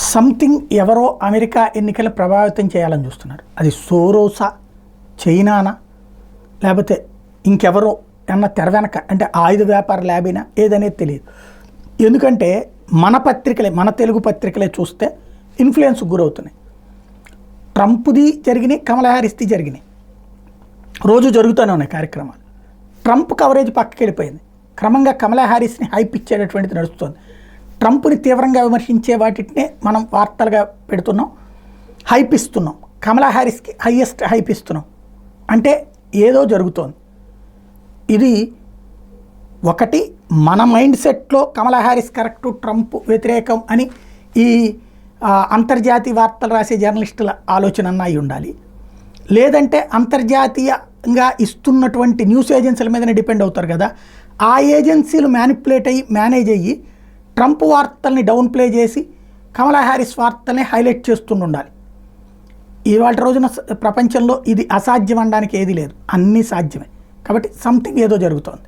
Something ఎవరో America ఎన్నికలు ప్రభావితం చేయాలని చూస్తున్నారు. అది సోరోసా, చైనానా, లేకపోతే ఇంకెవరో అన్న తెర వెనక అంటే ఆయుధ వ్యాపార ల్యాబీనా ఏదనేది తెలియదు. ఎందుకంటే మన పత్రికలే, మన తెలుగు పత్రికలే చూస్తే ఇన్ఫ్లుయెన్స్కి గురవుతున్నాయి. ట్రంప్ది జరిగినాయి, కమలా హ్యారిస్ది జరిగినాయి, రోజు జరుగుతూనే ఉన్నాయి కార్యక్రమాలు. ట్రంప్ కవరేజ్ పక్కకి వెళ్ళిపోయింది, క్రమంగా కమలా హ్యారిస్ని హైప్ ఇచ్చేటటువంటిది నడుస్తుంది. ట్రంప్ని తీవ్రంగా విమర్శించే వాటినే మనం వార్తలుగా పెడుతున్నాం, హైప్ ఇస్తున్నాం. కమలా హ్యారిస్కి హైయెస్ట్ హైప్ ఇస్తున్నాం అంటే ఏదో జరుగుతోంది. ఇది ఒకటి మన మైండ్ సెట్లో కమలా హ్యారిస్ కరెక్టు, ట్రంప్ వ్యతిరేకం అని ఈ అంతర్జాతీయ వార్తలు రాసే జర్నలిస్టుల ఆలోచన అయి ఉండాలి. లేదంటే అంతర్జాతీయంగా ఇస్తున్నటువంటి న్యూస్ ఏజెన్సీల మీదనే డిపెండ్ అవుతారు కదా, ఆ ఏజెన్సీలు మ్యానిపులేట్ అయ్యి మేనేజ్ అయ్యి ట్రంప్ వార్తల్ని డౌన్ ప్లే చేసి కమలా హ్యారిస్ వార్తల్ని హైలైట్ చేస్తుండాలి. ఇవాళ రోజున ప్రపంచంలో ఇది అసాధ్యం అనడానికి ఏది లేదు, అన్నీ సాధ్యమే. కాబట్టి సంథింగ్ ఏదో జరుగుతోంది.